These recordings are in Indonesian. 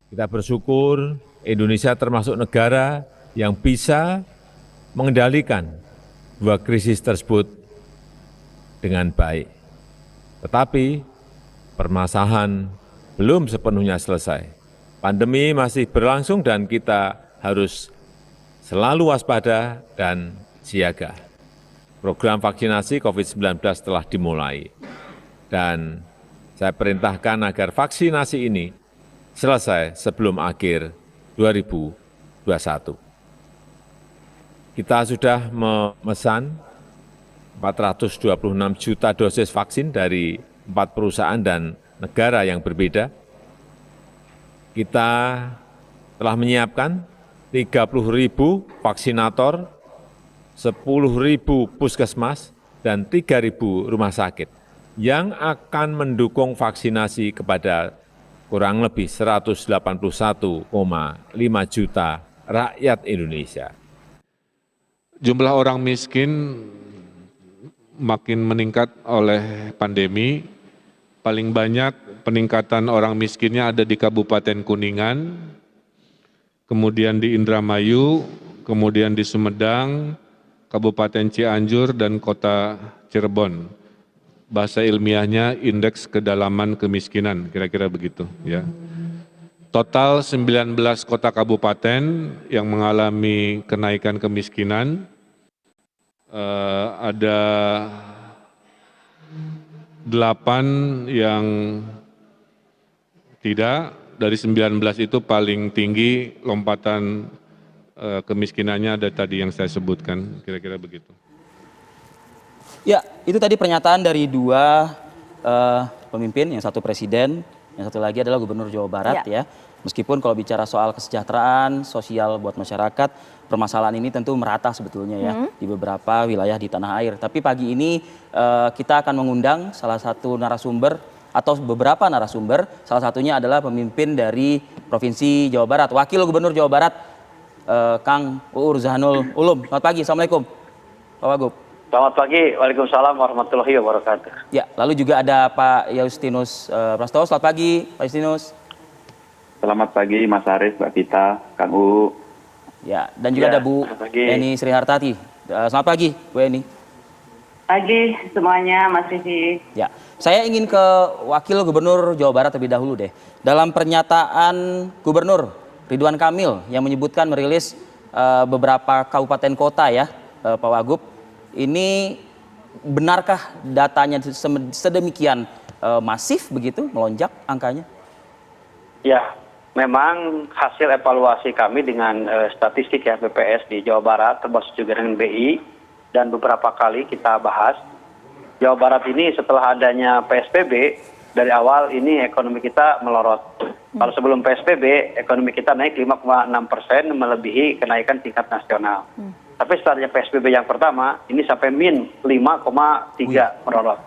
Kita bersyukur Indonesia termasuk negara yang bisa mengendalikan dua krisis tersebut dengan baik. Tetapi permasalahan belum sepenuhnya selesai. Pandemi masih berlangsung dan kita harus selalu waspada dan siaga. Program vaksinasi COVID-19 telah dimulai dan saya perintahkan agar vaksinasi ini selesai sebelum akhir 2021. Kita sudah memesan 426 juta dosis vaksin dari 4 perusahaan dan negara yang berbeda. Kita telah menyiapkan 30.000 vaksinator, 10.000 puskesmas, dan 3.000 rumah sakit yang akan mendukung vaksinasi kepada kurang lebih 181,5 juta rakyat Indonesia. Jumlah orang miskin makin meningkat oleh pandemi. Paling banyak peningkatan orang miskinnya ada di Kabupaten Kuningan, kemudian di Indramayu, kemudian di Sumedang, Kabupaten Cianjur, dan Kota Cirebon. Bahasa ilmiahnya indeks kedalaman kemiskinan, kira-kira begitu ya. Total 19 kota kabupaten yang mengalami kenaikan kemiskinan, ada 8 yang tidak, dari 19 itu paling tinggi lompatan kemiskinannya ada tadi yang saya sebutkan, kira-kira begitu. Ya, itu tadi pernyataan dari dua pemimpin, yang satu presiden, yang satu lagi adalah gubernur Jawa Barat ya. Meskipun kalau bicara soal kesejahteraan sosial buat masyarakat, permasalahan ini tentu merata sebetulnya ya di beberapa wilayah di tanah air. Tapi pagi ini kita akan mengundang salah satu narasumber atau beberapa narasumber, salah satunya adalah pemimpin dari Provinsi Jawa Barat, Wakil Gubernur Jawa Barat, Kang Uu Ruzanul Ulum. Selamat pagi, Assalamualaikum Pak Wagub. Selamat pagi, Waalaikumsalam warahmatullahi wabarakatuh. Ya, lalu juga ada Pak Justinus Prastowo. Selamat pagi, Pak Justinus. Selamat pagi, Mas Arief, Mbak Vita, Kang U. Ya, dan juga ada Bu Eni Srihartati. Selamat pagi, Bu Eni. Pagi semuanya, Mas Rifi. Ya, saya ingin ke Wakil Gubernur Jawa Barat terlebih dahulu deh. Dalam pernyataan Gubernur Ridwan Kamil yang menyebutkan merilis beberapa kabupaten kota ya, Pak Wagub. Ini benarkah datanya sedemikian masif begitu, melonjak angkanya? Ya, memang hasil evaluasi kami dengan statistik ya BPS di Jawa Barat, termasuk juga dengan BI, dan beberapa kali kita bahas. Jawa Barat ini setelah adanya PSBB, dari awal ini ekonomi kita melorot. Kalau sebelum PSBB, ekonomi kita naik 5,6%, melebihi kenaikan tingkat nasional. Tapi setelahnya PSBB yang pertama, ini sampai min 5,3 merorot.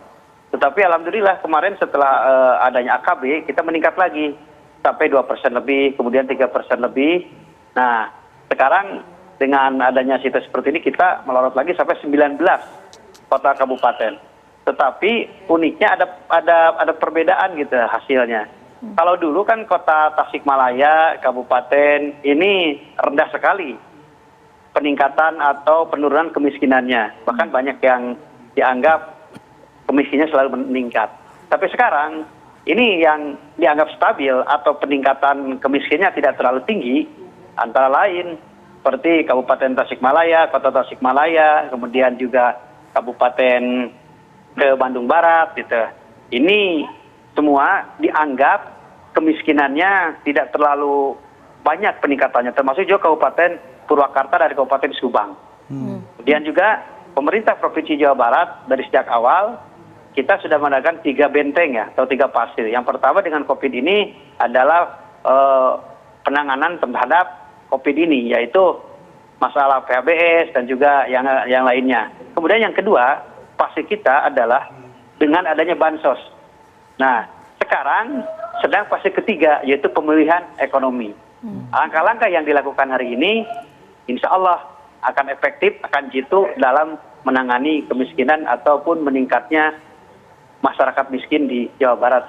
Tetapi alhamdulillah kemarin setelah adanya AKB, kita meningkat lagi sampai 2% lebih, kemudian 3% lebih. Nah, sekarang dengan adanya situasi seperti ini, kita melorot lagi sampai 19 kota kabupaten. Tetapi uniknya ada perbedaan gitu hasilnya. Kalau dulu kan kota Tasikmalaya, kabupaten ini rendah sekali peningkatan atau penurunan kemiskinannya. Bahkan banyak yang dianggap kemiskinannya selalu meningkat. Tapi sekarang ini yang dianggap stabil atau peningkatan kemiskinannya tidak terlalu tinggi, antara lain seperti Kabupaten Tasikmalaya, Kota Tasikmalaya, kemudian juga Kabupaten Bandung Barat gitu. Ini semua dianggap kemiskinannya tidak terlalu banyak peningkatannya, termasuk juga Kabupaten Purwakarta dari Kabupaten Subang. Kemudian juga pemerintah Provinsi Jawa Barat dari sejak awal kita sudah mengadakan 3 benteng ya, atau 3 pasir. Yang pertama dengan COVID ini adalah penanganan terhadap COVID ini, yaitu masalah PHBS dan juga yang lainnya. Kemudian yang kedua, pasir kita adalah dengan adanya bansos. Nah, sekarang sedang fase ketiga, yaitu pemulihan ekonomi. Langkah-langkah yang dilakukan hari ini insya Allah akan efektif, akan jitu dalam menangani kemiskinan ataupun meningkatnya masyarakat miskin di Jawa Barat.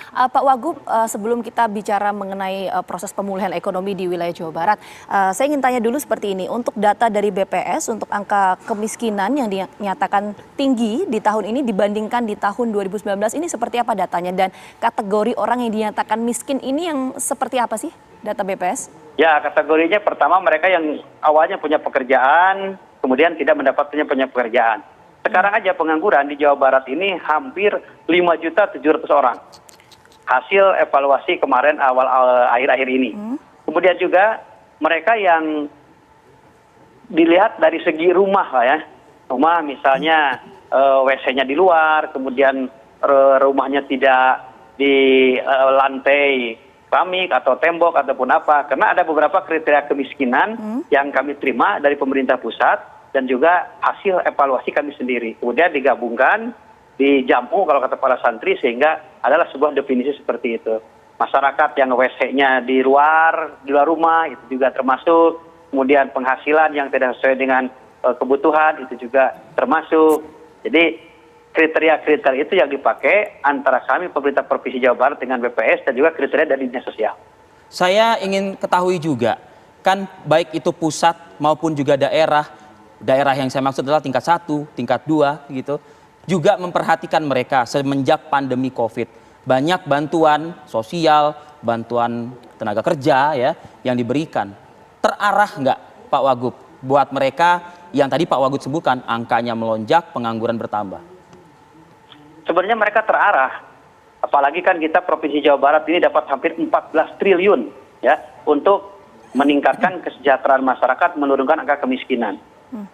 Pak Wagub, sebelum kita bicara mengenai proses pemulihan ekonomi di wilayah Jawa Barat, saya ingin tanya dulu seperti ini. Untuk data dari BPS, untuk angka kemiskinan yang dinyatakan tinggi di tahun ini dibandingkan di tahun 2019, ini seperti apa datanya? Dan kategori orang yang dinyatakan miskin ini yang seperti apa sih data BPS? Ya, kategorinya pertama mereka yang awalnya punya pekerjaan, kemudian tidak mendapatkannya punya pekerjaan. Sekarang aja pengangguran di Jawa Barat ini hampir 5.700.000 orang. Hasil evaluasi kemarin akhir-akhir ini. Kemudian juga mereka yang dilihat dari segi rumah lah ya. Rumah misalnya WC-nya di luar, kemudian rumahnya tidak di lantai keramik atau tembok ataupun apa. Karena ada beberapa kriteria kemiskinan yang kami terima dari pemerintah pusat dan juga hasil evaluasi kami sendiri. Kemudian digabungkan, dijamu kalau kata para santri, sehingga adalah sebuah definisi seperti itu. Masyarakat yang WC-nya di luar rumah itu juga termasuk. Kemudian penghasilan yang tidak sesuai dengan kebutuhan itu juga termasuk. Jadi kriteria-kriteria itu yang dipakai antara kami pemerintah Provinsi Jawa Barat dengan BPS dan juga kriteria dari dinas sosial. Saya ingin ketahui juga, kan baik itu pusat maupun juga daerah yang saya maksud adalah tingkat 1, tingkat 2 gitu, juga memperhatikan mereka semenjak pandemi COVID. Banyak bantuan sosial, bantuan tenaga kerja ya yang diberikan. Terarah nggak Pak Wagub buat mereka yang tadi Pak Wagub sebutkan angkanya melonjak, pengangguran bertambah? Sebenarnya mereka terarah. Apalagi kan kita Provinsi Jawa Barat ini dapat hampir 14 triliun ya untuk meningkatkan kesejahteraan masyarakat, menurunkan angka kemiskinan.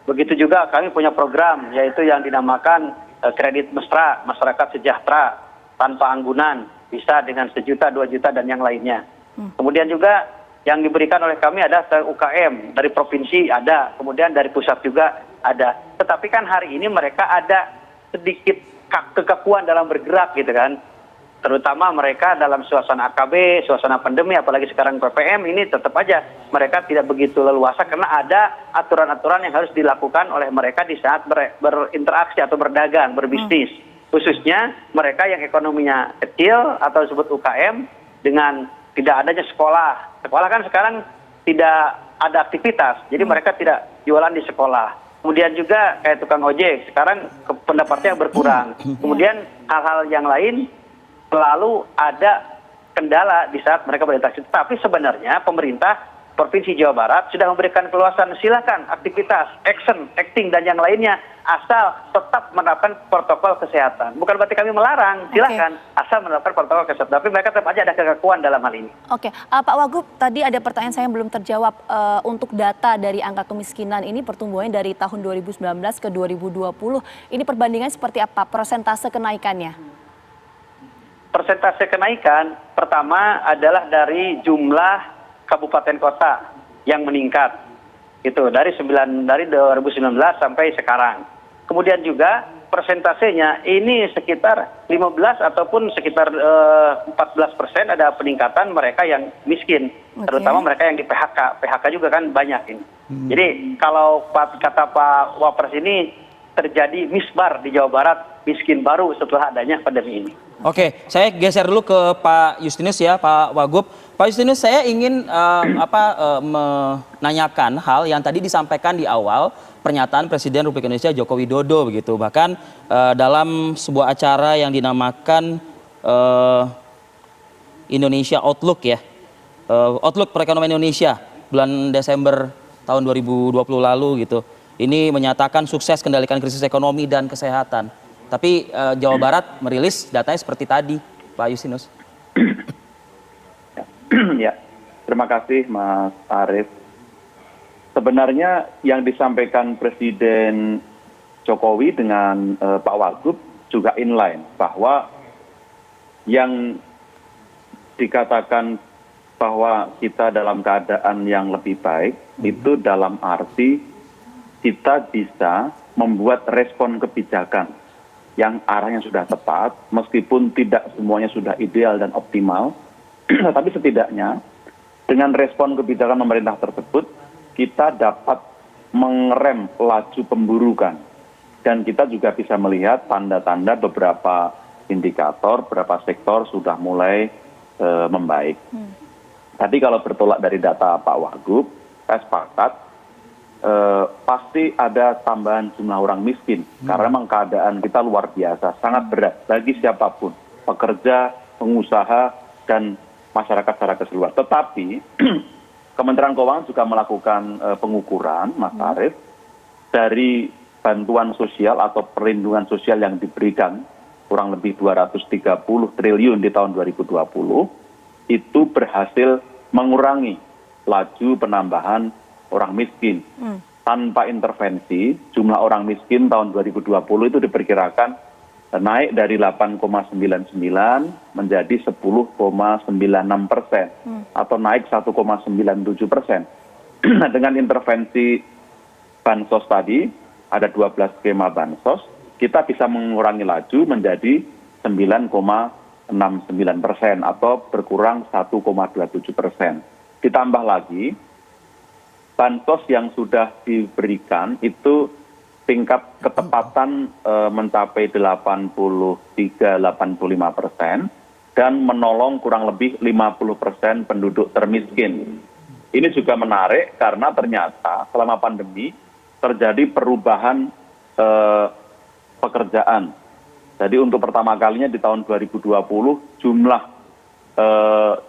Begitu juga kami punya program yaitu yang dinamakan kredit mesra masyarakat sejahtera tanpa anggunan, bisa dengan 1 juta, 2 juta dan yang lainnya. Kemudian juga yang diberikan oleh kami ada UKM dari provinsi ada, kemudian dari pusat juga ada. Tetapi kan hari ini mereka ada sedikit kekakuan dalam bergerak gitu kan. Terutama mereka dalam suasana AKB, suasana pandemi, apalagi sekarang PPM ini tetap aja mereka tidak begitu leluasa karena ada aturan-aturan yang harus dilakukan oleh mereka di saat berinteraksi atau berdagang, berbisnis. Khususnya mereka yang ekonominya kecil atau disebut UKM dengan tidak adanya sekolah. Sekolah kan sekarang tidak ada aktivitas, jadi mereka tidak jualan di sekolah. Kemudian juga kayak tukang ojek, sekarang pendapatannya berkurang. Kemudian hal-hal yang lain selalu ada kendala di saat mereka berinteraksi. Tapi sebenarnya pemerintah Provinsi Jawa Barat sudah memberikan keluasan, silakan aktivitas, acting dan yang lainnya asal tetap menerapkan protokol kesehatan. Bukan berarti kami melarang, silakan asal menerapkan protokol kesehatan. Tapi mereka tetap aja ada kekakuan dalam hal ini. Oke, Pak Wagub, tadi ada pertanyaan saya yang belum terjawab. Untuk data dari angka kemiskinan ini pertumbuhannya dari tahun 2019 ke 2020, ini perbandingan seperti apa? Persentase kenaikannya? Persentase kenaikan pertama adalah dari jumlah kabupaten kota yang meningkat. Itu dari 2019 sampai sekarang. Kemudian juga persentasenya ini sekitar 15 ataupun sekitar 14% ada peningkatan mereka yang miskin, terutama mereka yang di PHK. PHK juga kan banyak ini. Jadi kalau kata Pak Wapres ini terjadi misbar di Jawa Barat, miskin baru setelah adanya pandemi ini. Oke, saya geser dulu ke Pak Justinus ya, Pak Wagub. Pak Justinus, saya ingin menanyakan hal yang tadi disampaikan di awal pernyataan Presiden Republik Indonesia Joko Widodo begitu. Bahkan dalam sebuah acara yang dinamakan Indonesia Outlook ya, Outlook perekonomian Indonesia bulan Desember tahun 2020 lalu gitu. Ini menyatakan sukses kendalikan krisis ekonomi dan kesehatan. Tapi Jawa Barat merilis datanya seperti tadi, Pak Justinus. Ya, terima kasih Mas Arief. Sebenarnya yang disampaikan Presiden Jokowi dengan Pak Wagub juga inline, bahwa yang dikatakan bahwa kita dalam keadaan yang lebih baik, itu dalam arti kita bisa membuat respon kebijakan yang arahnya sudah tepat, meskipun tidak semuanya sudah ideal dan optimal, tapi setidaknya dengan respon kebijakan pemerintah tersebut, kita dapat mengerem laju pemburukan. Dan kita juga bisa melihat tanda-tanda beberapa indikator berapa sektor sudah mulai membaik. Tadi kalau bertolak dari data Pak Wagub, saya sepakat pasti ada tambahan jumlah orang miskin karena memang keadaan kita luar biasa, sangat berat bagi siapapun, pekerja, pengusaha, dan masyarakat secara keseluruhan. Tetapi Kementerian Keuangan juga melakukan pengukuran, Mas Arief, dari bantuan sosial atau perlindungan sosial yang diberikan kurang lebih 230 triliun di tahun 2020, itu berhasil mengurangi laju penambahan orang miskin. Tanpa intervensi, jumlah orang miskin tahun 2020 itu diperkirakan naik dari 8,99 menjadi 10,96%, atau naik 1,97%. Dengan intervensi bansos tadi, ada 12 skema bansos, kita bisa mengurangi laju menjadi 9,69% atau berkurang 1,27%. Ditambah lagi, bansos yang sudah diberikan itu tingkat ketepatan mencapai 83-85% dan menolong kurang lebih 50% penduduk termiskin. Ini juga menarik karena ternyata selama pandemi terjadi perubahan pekerjaan. Jadi untuk pertama kalinya di tahun 2020 jumlah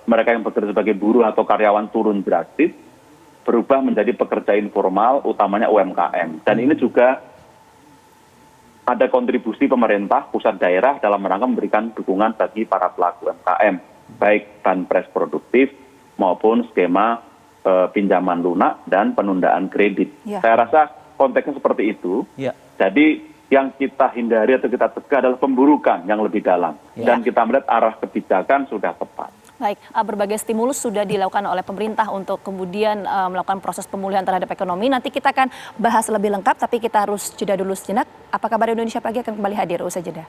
mereka yang bekerja sebagai buruh atau karyawan turun drastis, berubah menjadi pekerja informal, utamanya UMKM. Dan ini juga ada kontribusi pemerintah, pusat daerah dalam rangka memberikan dukungan bagi para pelaku UMKM, baik banpres produktif maupun skema pinjaman lunak dan penundaan kredit. Saya rasa konteksnya seperti itu. Jadi yang kita hindari atau kita cegah adalah pemburukan yang lebih dalam. Dan kita melihat arah kebijakan sudah tepat. Baik, berbagai stimulus sudah dilakukan oleh pemerintah untuk kemudian melakukan proses pemulihan terhadap ekonomi. Nanti kita akan bahas lebih lengkap, tapi kita harus jeda dulu sejenak. Apa kabar Indonesia Pagi akan kembali hadir usai jeda.